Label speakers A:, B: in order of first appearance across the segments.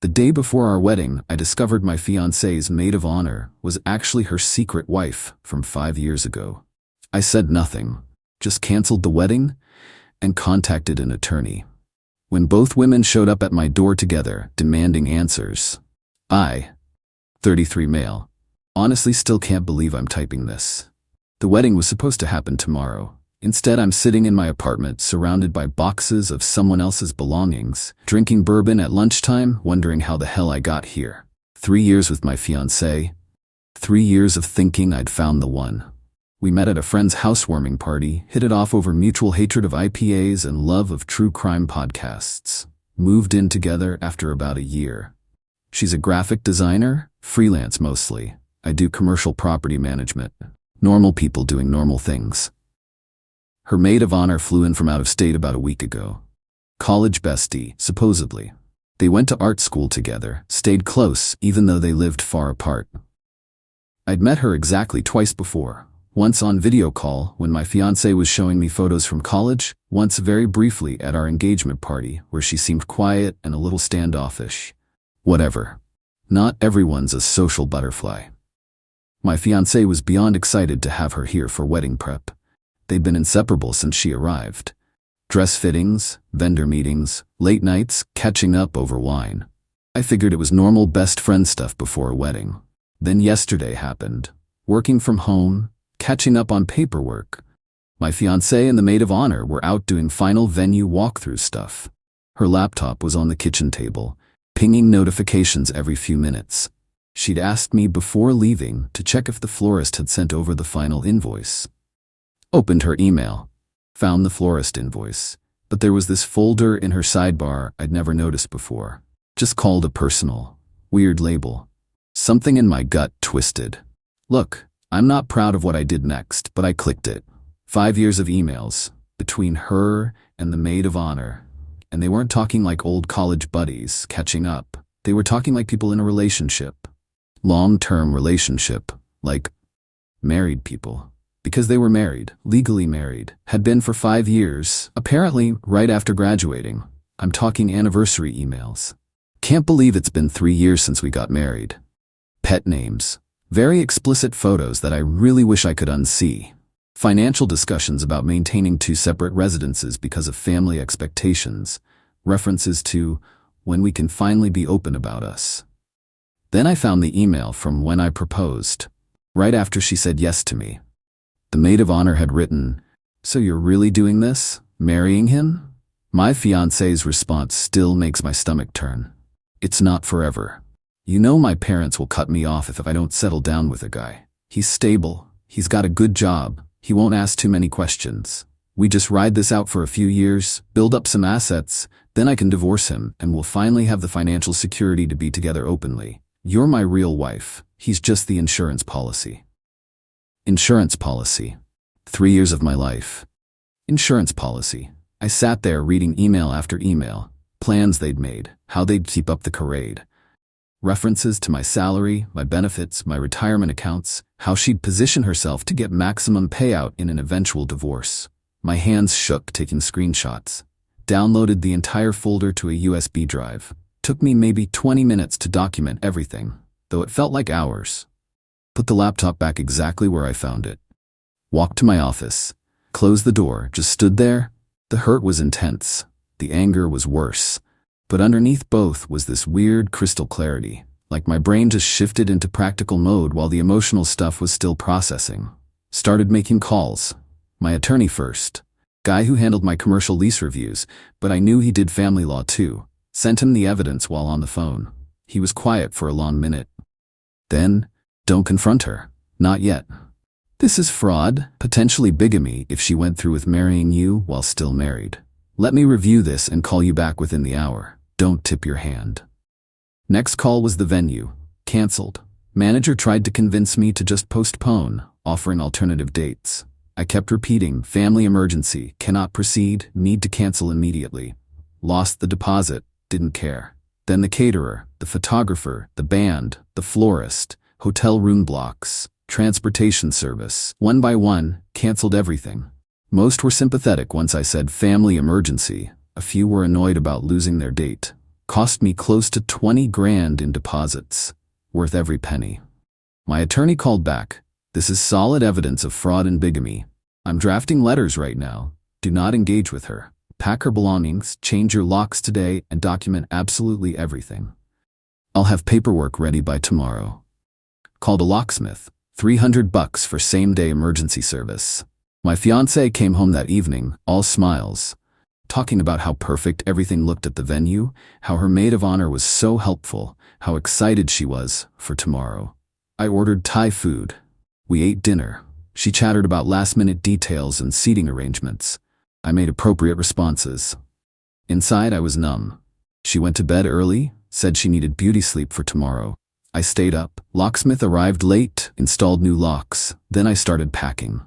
A: The day before our wedding, I discovered my fiancée's maid of honor was actually her secret wife from 5 years ago. I said nothing, just canceled the wedding and contacted an attorney. When both women showed up at my door together, demanding answers, I, 33 male, honestly still can't believe I'm typing this. The wedding was supposed to happen tomorrow. Instead, I'm sitting in my apartment surrounded by boxes of someone else's belongings, drinking bourbon at lunchtime, wondering how the hell I got here. 3 years with my fiancée. 3 years of thinking I'd found the one. We met at a friend's housewarming party, hit it off over mutual hatred of IPAs and love of true crime podcasts. Moved in together after about a year. She's a graphic designer, freelance mostly. I do commercial property management. Normal people doing normal things. Her maid of honor flew in from out of state about a week ago. College bestie, supposedly. They went to art school together, stayed close even though they lived far apart. I'd met her exactly twice before. Once on video call when my fiancé was showing me photos from college, once very briefly at our engagement party where she seemed quiet and a little standoffish. Whatever. Not everyone's a social butterfly. My fiancé was beyond excited to have her here for wedding prep. They'd been inseparable since she arrived. Dress fittings, vendor meetings, late nights, catching up over wine. I figured it was normal best friend stuff before a wedding. Then yesterday happened. Working from home, catching up on paperwork. My fiancé and the maid of honor were out doing final venue walkthrough stuff. Her laptop was on the kitchen table, pinging notifications every few minutes. She'd asked me before leaving to check if the florist had sent over the final invoice. Opened her email, found the florist invoice, but there was this folder in her sidebar I'd never noticed before. Just called a personal. Weird label. Something in my gut twisted. Look, I'm not proud of what I did next, but I clicked it. 5 years of emails, between her and the maid of honor. And they weren't talking like old college buddies, catching up. They were talking like people in a relationship. Long-term relationship, like married people. Because they were married, legally married, had been for 5 years, apparently right after graduating. I'm talking anniversary emails. Can't believe it's been 3 years since we got married. Pet names. Very explicit photos that I really wish I could unsee. Financial discussions about maintaining 2 separate residences because of family expectations. References to when we can finally be open about us. Then I found the email from when I proposed, right after she said yes to me. The maid of honor had written, "So you're really doing this? Marrying him?" My fiancé's response still makes my stomach turn. "It's not forever. You know my parents will cut me off if I don't settle down with a guy. He's stable, he's got a good job, he won't ask too many questions. We just ride this out for a few years, build up some assets, then I can divorce him and we'll finally have the financial security to be together openly. You're my real wife, he's just the insurance policy." Insurance policy. 3 years of my life. Insurance policy. I sat there reading email after email, plans they'd made, how they'd keep up the charade. References to my salary, my benefits, my retirement accounts, how she'd position herself to get maximum payout in an eventual divorce. My hands shook taking screenshots. Downloaded the entire folder to a USB drive. Took me maybe 20 minutes to document everything, though it felt like hours. Put the laptop back exactly where I found it. Walked to my office. Closed the door, just stood there. The hurt was intense. The anger was worse. But underneath both was this weird crystal clarity, like my brain just shifted into practical mode while the emotional stuff was still processing. Started making calls. My attorney first. Guy who handled my commercial lease reviews, but I knew he did family law too. Sent him the evidence while on the phone. He was quiet for a long minute. Then, "Don't confront her. Not yet. This is fraud, potentially bigamy if she went through with marrying you while still married. Let me review this and call you back within the hour. Don't tip your hand." Next call was the venue. Cancelled. Manager tried to convince me to just postpone, offering alternative dates. I kept repeating, family emergency, cannot proceed, need to cancel immediately. Lost the deposit, didn't care. Then the caterer, the photographer, the band, the florist, hotel room blocks, transportation service. One by one, canceled everything. Most were sympathetic once I said family emergency. A few were annoyed about losing their date. Cost me close to 20 grand in deposits. Worth every penny. My attorney called back. This is solid evidence of fraud and bigamy. I'm drafting letters right now. Do not engage with her. Pack her belongings, change your locks today, and document absolutely everything. I'll have paperwork ready by tomorrow. Called a locksmith. $300 for same-day emergency service. My fiancée came home that evening, all smiles, talking about how perfect everything looked at the venue, how her maid of honor was so helpful, how excited she was for tomorrow. I ordered Thai food. We ate dinner. She chattered about last-minute details and seating arrangements. I made appropriate responses. Inside, I was numb. She went to bed early, said she needed beauty sleep for tomorrow. I stayed up. Locksmith arrived late, installed new locks. Then I started packing.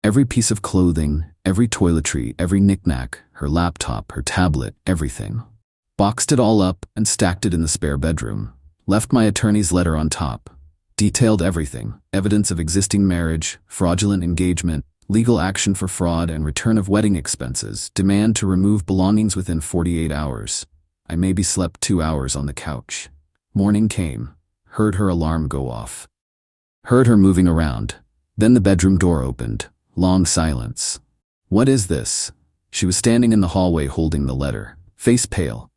A: Every piece of clothing, every toiletry, every knick-knack, her laptop, her tablet, everything. Boxed it all up and stacked it in the spare bedroom. Left my attorney's letter on top. Detailed everything: evidence of existing marriage, fraudulent engagement, legal action for fraud and return of wedding expenses, demand to remove belongings within 48 hours. I maybe slept 2 hours on the couch. Morning came. Heard her alarm go off. Heard her moving around. Then the bedroom door opened. Long silence. What is this? She was standing in the hallway holding the letter, face pale.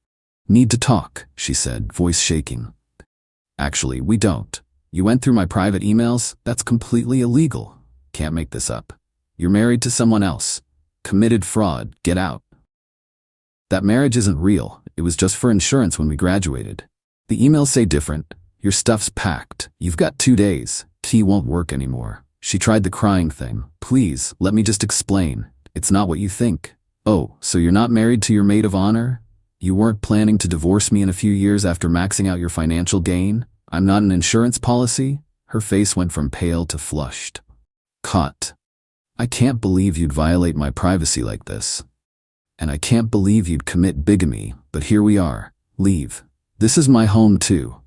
A: Need to talk, she said, voice shaking. Actually, we don't. You went through my private emails? That's completely illegal. Can't make this up. You're married to someone else. Committed fraud. Get out. That marriage isn't real. It was just for insurance when we graduated. The emails say different. Your stuff's packed. You've got 2 days. Key won't work anymore. She tried the crying thing. Please, let me just explain. It's not what you think. Oh, so you're not married to your maid of honor? You weren't planning to divorce me in a few years after maxing out your financial gain? I'm not an insurance policy? Her face went from pale to flushed. Caught. I can't believe you'd violate my privacy like this. And I can't believe you'd commit bigamy, but here we are. Leave. This is my home too.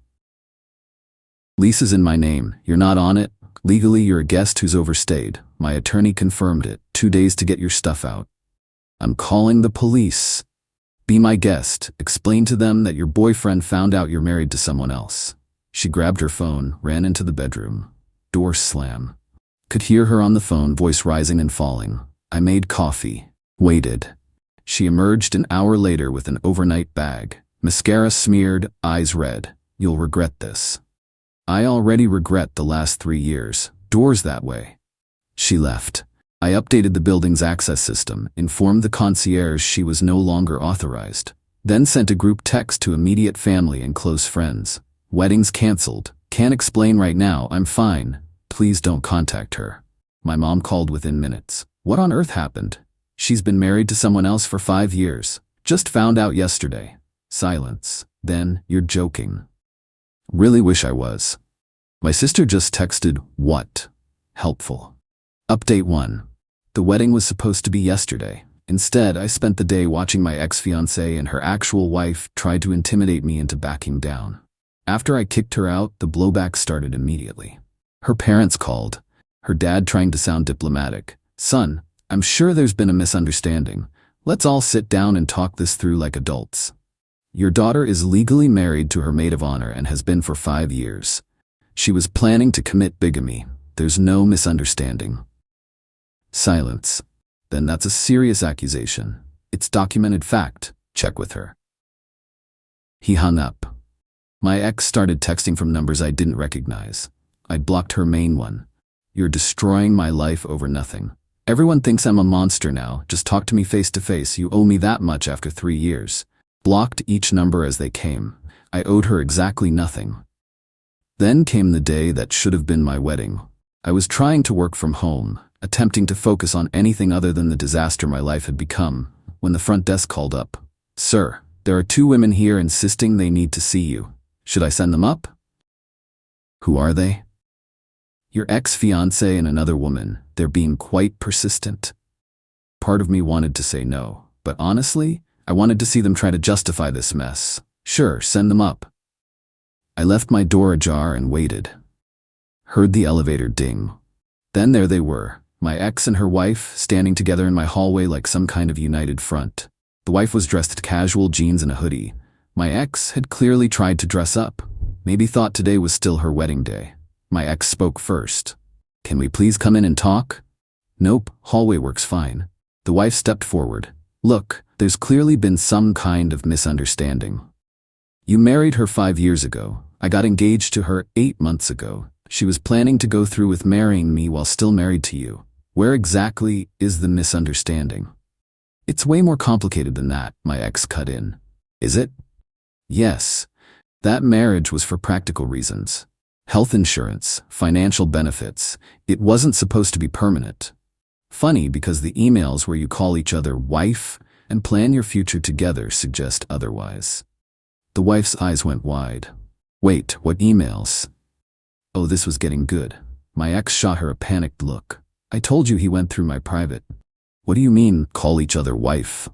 A: Lease is in my name. You're not on it. Legally, you're a guest who's overstayed. My attorney confirmed it. 2 days to get your stuff out. I'm calling the police. Be my guest. Explain to them that your boyfriend found out you're married to someone else. She grabbed her phone, ran into the bedroom. Door slam. Could hear her on the phone, voice rising and falling. I made coffee. Waited. She emerged an hour later with an overnight bag. Mascara smeared, eyes red. You'll regret this. I already regret the last 3 years. Doors that way. She left. I updated the building's access system, informed the concierge she was no longer authorized, then sent a group text to immediate family and close friends. Weddings canceled. Can't explain right now. I'm fine. Please don't contact her. My mom called within minutes. What on earth happened? She's been married to someone else for 5 years. Just found out yesterday. Silence. Then, you're joking. Really wish I was. My sister just texted, what? Helpful. Update 1. The wedding was supposed to be yesterday. Instead, I spent the day watching my ex-fiancée and her actual wife try to intimidate me into backing down. After I kicked her out, the blowback started immediately. Her parents called. Her dad trying to sound diplomatic. Son, I'm sure there's been a misunderstanding. Let's all sit down and talk this through like adults. Your daughter is legally married to her maid of honor and has been for 5 years. She was planning to commit bigamy. There's no misunderstanding. Silence. Then that's a serious accusation. It's documented fact. Check with her. He hung up. My ex started texting from numbers I didn't recognize. I'd blocked her main one. You're destroying my life over nothing. Everyone thinks I'm a monster now. Just talk to me face to face. You owe me that much after 3 years. Blocked each number as they came. I owed her exactly nothing. Then came the day that should have been my wedding. I was trying to work from home, attempting to focus on anything other than the disaster my life had become, when the front desk called up. Sir, there are 2 women here insisting they need to see you. Should I send them up? Who are they? Your ex-fiancée and another woman. They're being quite persistent. Part of me wanted to say no, but honestly, I wanted to see them try to justify this mess. Sure, send them up. I left my door ajar and waited. Heard the elevator ding. Then there they were, my ex and her wife, standing together in my hallway like some kind of united front. The wife was dressed in casual jeans and a hoodie. My ex had clearly tried to dress up. Maybe thought today was still her wedding day. My ex spoke first. "Can we please come in and talk?" "Nope, hallway works fine." The wife stepped forward. "Look, there's clearly been some kind of misunderstanding. You married her 5 years ago. I got engaged to her 8 months ago. She was planning to go through with marrying me while still married to you. Where exactly is the misunderstanding?" "It's way more complicated than that," my ex cut in. "Is it?" "Yes. That marriage was for practical reasons. Health insurance, financial benefits. It wasn't supposed to be permanent. Funny because the emails where you call each other wife and plan your future together suggest otherwise." The wife's eyes went wide. "Wait, what emails?" Oh, this was getting good. My ex shot her a panicked look. "I told you he went through my private." "What do you mean, call each other wife?"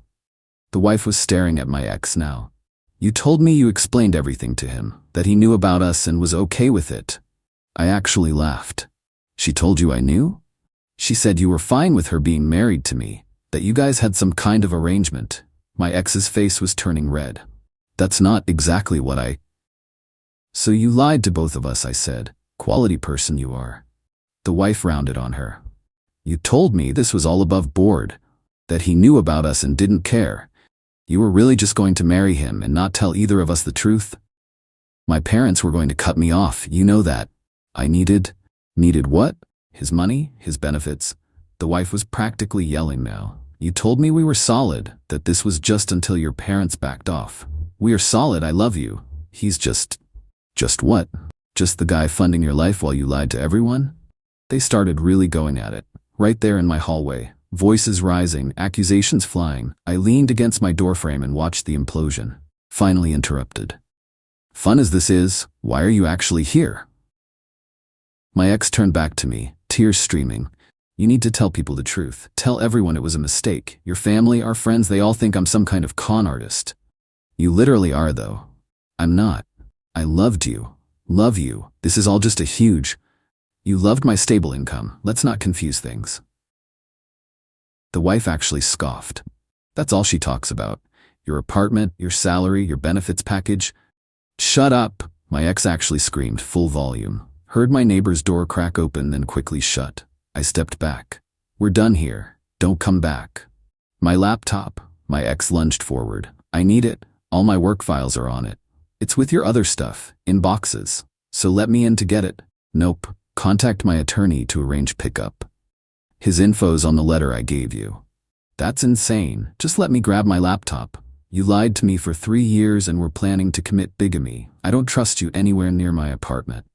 A: The wife was staring at my ex now. "You told me you explained everything to him, that he knew about us and was okay with it." I actually laughed. "She told you I knew?" "She said you were fine with her being married to me, that you guys had some kind of arrangement." My ex's face was turning red. "That's not exactly what I—" "So you lied to both of us," I said. "Quality person you are." The wife rounded on her. "You told me this was all above board, that he knew about us and didn't care. You were really just going to marry him and not tell either of us the truth?" "My parents were going to cut me off, you know that. I needed—" "Needed what? His money? His benefits?" The wife was practically yelling now. "You told me we were solid, that this was just until your parents backed off. We are solid, I love you. He's just—" "Just what? Just the guy funding your life while you lied to everyone?" They started really going at it, right there in my hallway. Voices rising, accusations flying. I leaned against my doorframe and watched the implosion. Finally interrupted. "Fun as this is, why are you actually here?" My ex turned back to me, tears streaming. "You need to tell people the truth. Tell everyone it was a mistake. Your family, our friends, they all think I'm some kind of con artist." "You literally are, though." "I'm not. I loved you. Love you. This is all just a huge—" "You loved my stable income. Let's not confuse things." The wife actually scoffed. "That's all she talks about. Your apartment, your salary, your benefits package." "Shut up!" My ex actually screamed full volume. Heard my neighbor's door crack open, then quickly shut. I stepped back. "We're done here. Don't come back." "My laptop." My ex lunged forward. "I need it. All my work files are on it. It's with your other stuff, in boxes. So let me in to get it." "Nope. Contact my attorney to arrange pickup. His info's on the letter I gave you." "That's insane. Just let me grab my laptop. You lied to me for 3 years and were planning to commit bigamy. I don't trust you anywhere near my apartment."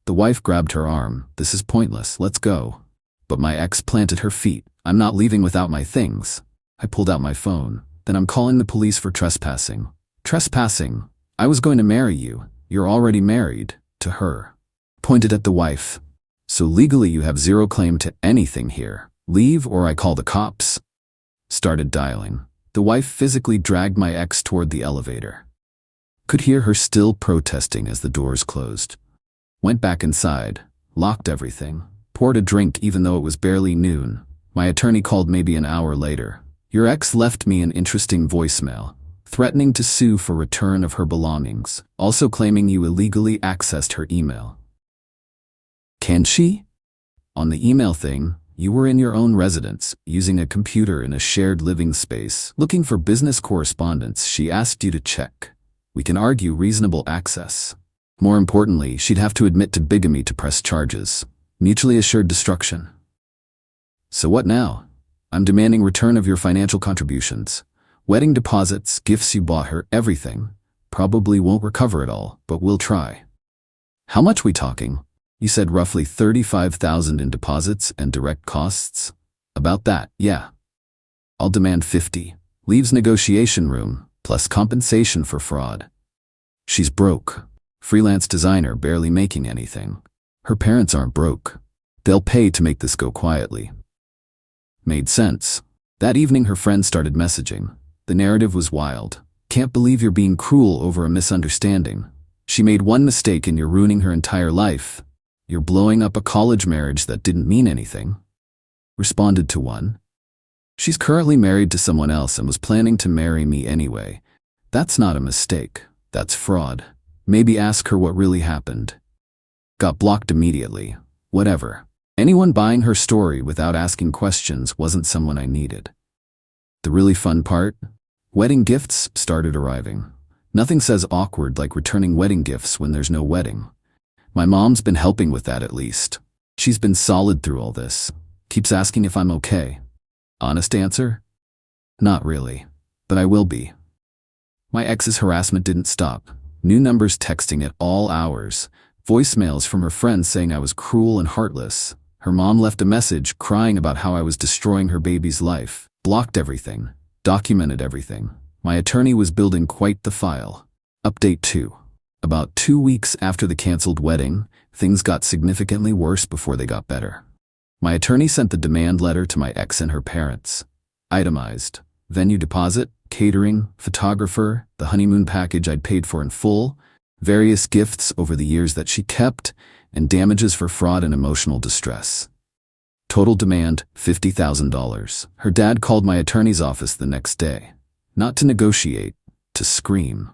A: The wife grabbed her arm. "This is pointless. Let's go." But my ex planted her feet. "I'm not leaving without my things." I pulled out my phone. "Then I'm calling the police for trespassing." "Trespassing? I was going to marry you. You're already married to her." Pointed at the wife. "So legally you have zero claim to anything here. Leave or I call the cops." Started dialing. The wife physically dragged my ex toward the elevator. Could hear her still protesting as the doors closed. Went back inside, locked everything, poured a drink even though it was barely noon. My attorney called maybe an hour later. "Your ex left me an interesting voicemail, threatening to sue for return of her belongings, also claiming you illegally accessed her email." "Can she?" "On the email thing, you were in your own residence, using a computer in a shared living space, looking for business correspondence. She asked you to check. We can argue reasonable access. More importantly, she'd have to admit to bigamy to press charges. Mutually assured destruction." "So what now?" "I'm demanding return of your financial contributions. Wedding deposits, gifts you bought her, everything. Probably won't recover it all, but we'll try." "How much we talking?" "You said roughly $35,000 in deposits and direct costs." "About that, yeah." "I'll demand 50. Leaves negotiation room, plus compensation for fraud." "She's broke. Freelance designer, barely making anything. Her parents aren't broke. They'll pay to make this go quietly." Made sense. That evening her friend started messaging. The narrative was wild. "Can't believe you're being cruel over a misunderstanding. She made one mistake and you're ruining her entire life. You're blowing up a college marriage that didn't mean anything." Responded to one. "She's currently married to someone else and was planning to marry me anyway. That's not a mistake. That's fraud. Maybe ask her what really happened. Got blocked immediately. Whatever. Anyone buying her story without asking questions wasn't someone I needed. The really fun part? Wedding gifts started arriving. Nothing says awkward like returning wedding gifts when there's no wedding. My mom's been helping with that at least. She's been solid through all this. Keeps asking if I'm okay. Honest answer? Not really. But I will be. My ex's harassment didn't stop. New numbers texting at all hours. Voicemails from her friends saying I was cruel and heartless. Her mom left a message crying about how I was destroying her baby's life. Blocked everything. Documented everything. My attorney was building quite the file. Update 2. About 2 weeks after the canceled wedding, things got significantly worse before they got better. My attorney sent the demand letter to my ex and her parents. Itemized. Venue deposit, catering, photographer, the honeymoon package I'd paid for in full, various gifts over the years that she kept, and damages for fraud and emotional distress. Total demand, $50,000. Her dad called my attorney's office the next day. Not to negotiate, to scream.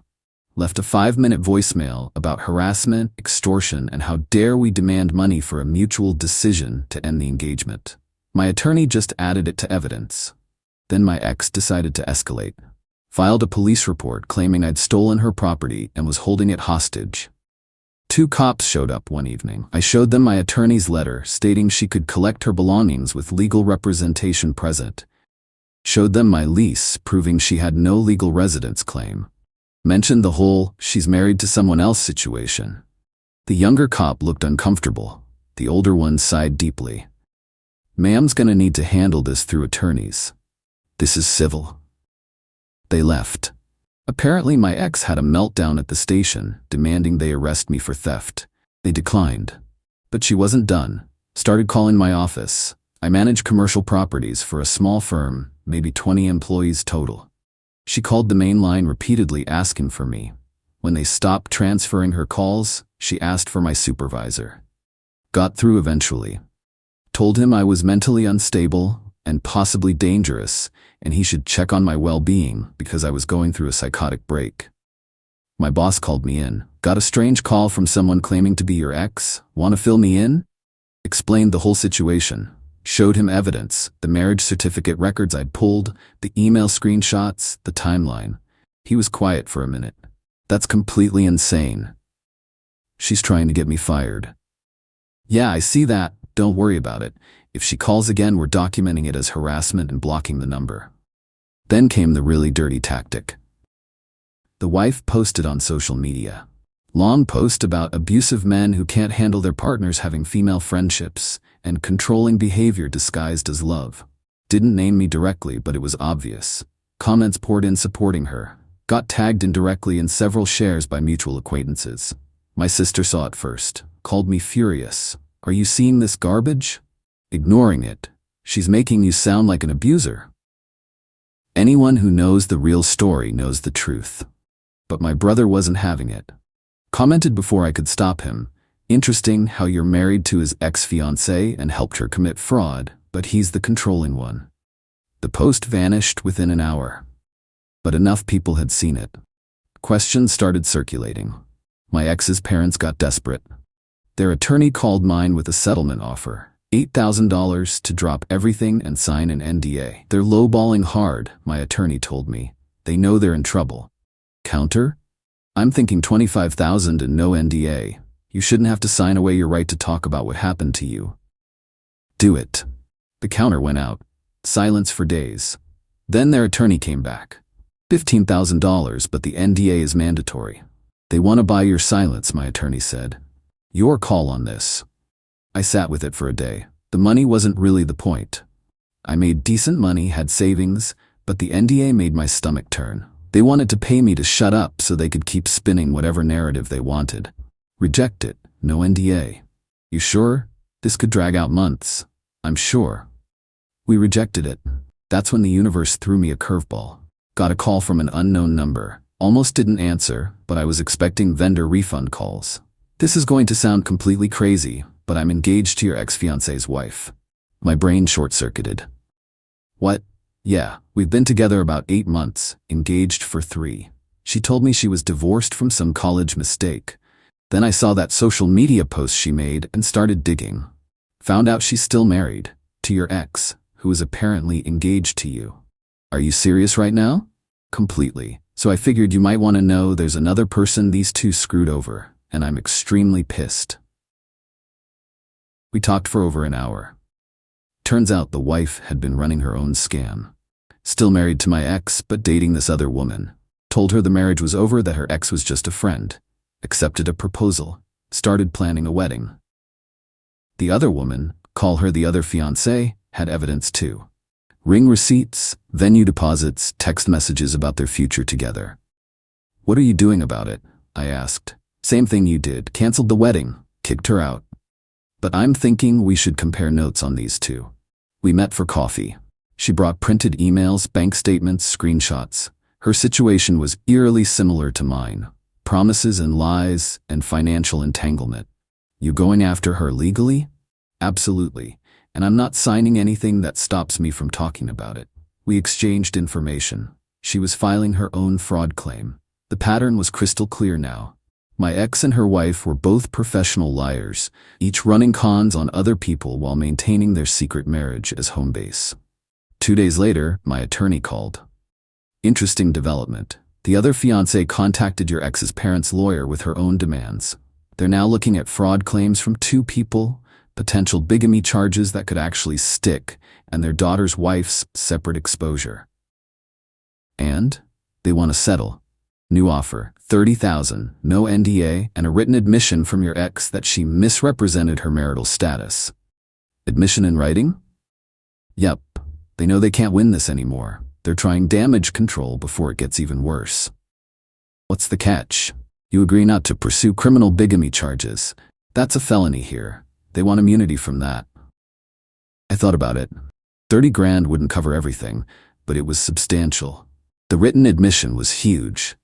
A: Left a 5-minute voicemail about harassment, extortion, and how dare we demand money for a mutual decision to end the engagement. My attorney just added it to evidence. Then my ex decided to escalate. Filed a police report claiming I'd stolen her property and was holding it hostage. 2 cops showed up one evening. I showed them my attorney's letter stating she could collect her belongings with legal representation present. Showed them my lease proving she had no legal residence claim. Mentioned the whole "she's married to someone else" situation. The younger cop looked uncomfortable. The older one sighed deeply. "Ma'am's gonna need to handle this through attorneys. This is civil." They left. Apparently my ex had a meltdown at the station, demanding they arrest me for theft. They declined. But she wasn't done. Started calling my office. I manage commercial properties for a small firm, maybe 20 employees total. She called the main line repeatedly asking for me. When they stopped transferring her calls, she asked for my supervisor. Got through eventually. Told him I was mentally unstable and possibly dangerous, and he should check on my well-being because I was going through a psychotic break. My boss called me in. "Got a strange call from someone claiming to be your ex. Want to fill me in?" Explained the whole situation. Showed him evidence, the marriage certificate records I'd pulled, the email screenshots, the timeline. He was quiet for a minute. "That's completely insane. She's trying to get me fired." "Yeah, I see that. Don't worry about it. If she calls again, we're documenting it as harassment and blocking the number." Then came the really dirty tactic. The wife posted on social media. Long post about abusive men who can't handle their partners having female friendships, and controlling behavior disguised as love. Didn't name me directly, but it was obvious. Comments poured in supporting her. Got tagged indirectly in several shares by mutual acquaintances. My sister saw it first. Called me furious. "Are you seeing this garbage?" Ignoring it. "She's making you sound like an abuser." Anyone who knows the real story knows the truth. But my brother wasn't having it. Commented before I could stop him. "Interesting how you're married to his ex-fiancée and helped her commit fraud, but he's the controlling one." The post vanished within an hour. But enough people had seen it. Questions started circulating. My ex's parents got desperate. Their attorney called mine with a settlement offer. $8,000 to drop everything and sign an NDA. "They're lowballing hard," my attorney told me. "They know they're in trouble." Counter? "I'm thinking $25,000 and no NDA. You shouldn't have to sign away your right to talk about what happened to you." Do it. The counter went out. Silence for days. Then their attorney came back. $15,000, but the NDA is mandatory. "They want to buy your silence," my attorney said. "Your call on this." I sat with it for a day. The money wasn't really the point. I made decent money, had savings, but the NDA made my stomach turn. They wanted to pay me to shut up so they could keep spinning whatever narrative they wanted. Reject it. No NDA. "You sure? This could drag out months." "I'm sure." We rejected it. That's when the universe threw me a curveball. Got a call from an unknown number. Almost didn't answer, but I was expecting vendor refund calls. "This is going to sound completely crazy, but I'm engaged to your ex-fiancée's wife." My brain short-circuited. "What?" "Yeah, we've been together about 8 months, engaged for 3. She told me she was divorced from some college mistake. Then I saw that social media post she made and started digging. Found out she's still married to your ex, who is apparently engaged to you. Are you serious right now? Completely. So I figured you might want to know there's another person these two screwed over, and I'm extremely pissed. We talked for over an hour. Turns out the wife had been running her own scam. Still married to my ex, but dating this other woman. Told her the marriage was over, that her ex was just a friend. Accepted a proposal. Started planning a wedding. The other woman, call her the other fiancée, had evidence too. Ring receipts, venue deposits, text messages about their future together. What are you doing about it? I asked. Same thing you did. Canceled the wedding. Kicked her out. But I'm thinking we should compare notes on these two. We met for coffee. She brought printed emails, bank statements, screenshots. Her situation was eerily similar to mine. Promises and lies and financial entanglement. You going after her legally? Absolutely. And I'm not signing anything that stops me from talking about it. We exchanged information. She was filing her own fraud claim. The pattern was crystal clear now. My ex and her wife were both professional liars, each running cons on other people while maintaining their secret marriage as home base. 2 days later, my attorney called. Interesting development. The other fiancée contacted your ex's parents' lawyer with her own demands. They're now looking at fraud claims from 2 people, potential bigamy charges that could actually stick, and their daughter's wife's separate exposure. And they want to settle. New offer, $30,000, no NDA, and a written admission from your ex that she misrepresented her marital status. Admission in writing? Yep. They know they can't win this anymore. They're trying damage control before it gets even worse. What's the catch? You agree not to pursue criminal bigamy charges. That's a felony here. They want immunity from that. I thought about it. 30 grand wouldn't cover everything, but it was substantial. The written admission was huge.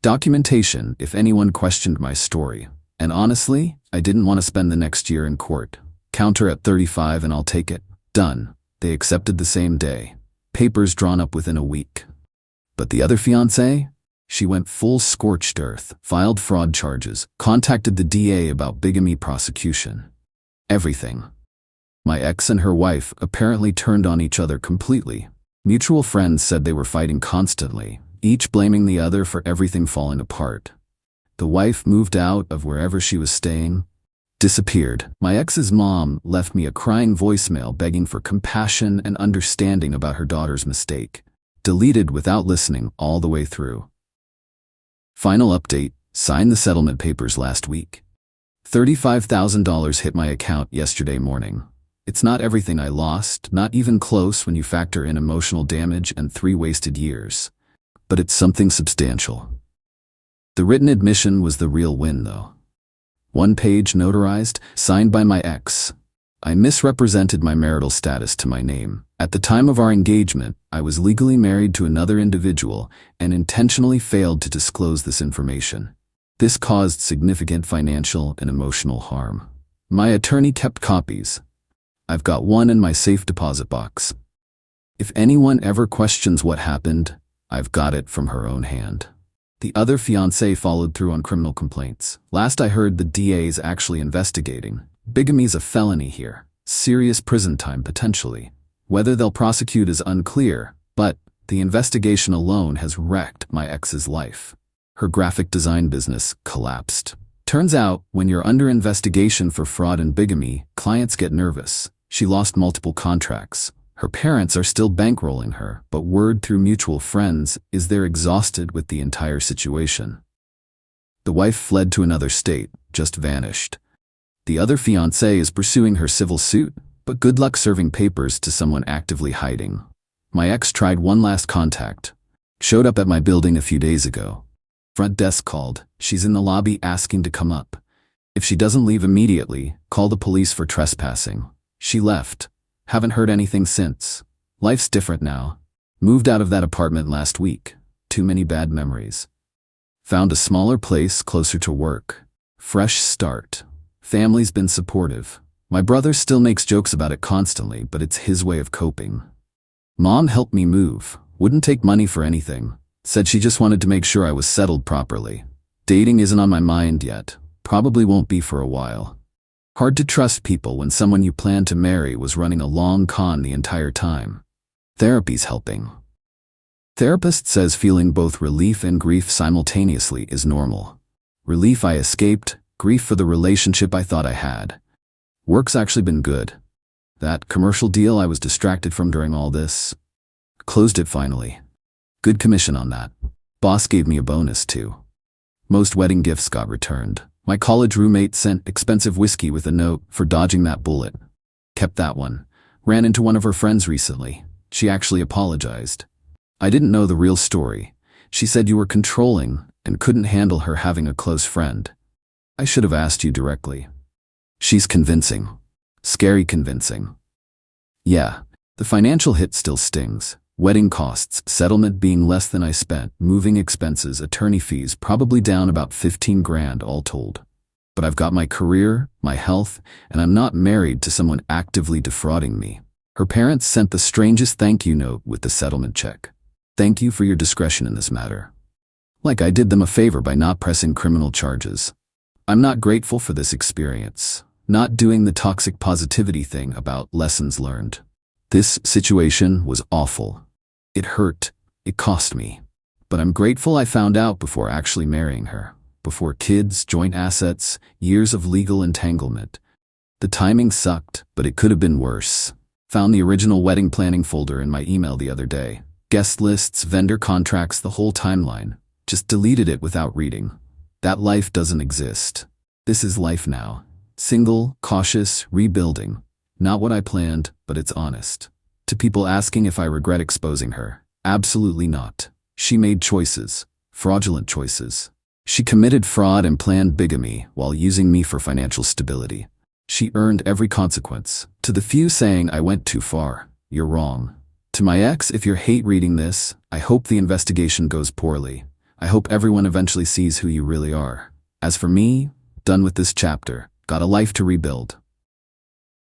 A: Documentation if anyone questioned my story. And honestly, I didn't want to spend the next year in court. Counter at 35 and I'll take it. Done. They accepted the same day. Papers drawn up within a week. But the other fiancée? She went full scorched earth, filed fraud charges, contacted the DA about bigamy prosecution. Everything. My ex and her wife apparently turned on each other completely. Mutual friends said they were fighting constantly, each blaming the other for everything falling apart. The wife moved out of wherever she was staying, disappeared. My ex's mom left me a crying voicemail begging for compassion and understanding about her daughter's mistake. Deleted without listening all the way through. Final update, signed the settlement papers last week. $35,000 hit my account yesterday morning. It's not everything I lost, not even close when you factor in emotional damage and 3 wasted years. But it's something substantial. The written admission was the real win, though. 1 page notarized, signed by my ex. I misrepresented my marital status to my name. At the time of our engagement, I was legally married to another individual and intentionally failed to disclose this information. This caused significant financial and emotional harm. My attorney kept copies. I've got one in my safe deposit box. If anyone ever questions what happened, I've got it from her own hand. The other fiancé followed through on criminal complaints. Last I heard, the DA's actually investigating. Bigamy's a felony here. Serious prison time potentially. Whether they'll prosecute is unclear, but the investigation alone has wrecked my ex's life. Her graphic design business collapsed. Turns out, when you're under investigation for fraud and bigamy, clients get nervous. She lost multiple contracts. Her parents are still bankrolling her, but word through mutual friends is they're exhausted with the entire situation. The wife fled to another state, just vanished. The other fiancé is pursuing her civil suit, but good luck serving papers to someone actively hiding. My ex tried one last contact. Showed up at my building a few days ago. Front desk called. She's in the lobby asking to come up. If she doesn't leave immediately, call the police for trespassing. She left. Haven't heard anything since. Life's different now. Moved out of that apartment last week. Too many bad memories. Found a smaller place closer to work. Fresh start. Family's been supportive. My brother still makes jokes about it constantly, but it's his way of coping. Mom helped me move. Wouldn't take money for anything. Said she just wanted to make sure I was settled properly. Dating isn't on my mind yet. Probably won't be for a while. Hard to trust people when someone you plan to marry was running a long con the entire time. Therapy's helping. Therapist says feeling both relief and grief simultaneously is normal. Relief I escaped, grief for the relationship I thought I had. Work's actually been good. That commercial deal I was distracted from during all this. Closed it finally. Good commission on that. Boss gave me a bonus too. Most wedding gifts got returned. My college roommate sent expensive whiskey with a note for dodging that bullet. Kept that one. Ran into one of her friends recently. She actually apologized. I didn't know the real story. She said you were controlling and couldn't handle her having a close friend. I should have asked you directly. She's convincing. Scary convincing. Yeah, the financial hit still stings. Wedding costs, settlement being less than I spent, moving expenses, attorney fees probably down about 15 grand all told. But I've got my career, my health, and I'm not married to someone actively defrauding me. Her parents sent the strangest thank you note with the settlement check. Thank you for your discretion in this matter. Like I did them a favor by not pressing criminal charges. I'm not grateful for this experience. Not doing the toxic positivity thing about lessons learned. This situation was awful. It hurt. It cost me. But I'm grateful I found out before actually marrying her. Before kids, joint assets, years of legal entanglement. The timing sucked, but it could have been worse. Found the original wedding planning folder in my email the other day. Guest lists, vendor contracts, the whole timeline. Just deleted it without reading. That life doesn't exist. This is life now. Single, cautious, rebuilding. Not what I planned, but it's honest. To people asking if I regret exposing her, absolutely not. She made choices, fraudulent choices. She committed fraud and planned bigamy while using me for financial stability. She earned every consequence. To the few saying I went too far, you're wrong. To my ex, if you hate reading this, I hope the investigation goes poorly. I hope everyone eventually sees who you really are. As for me, done with this chapter. Got a life to rebuild.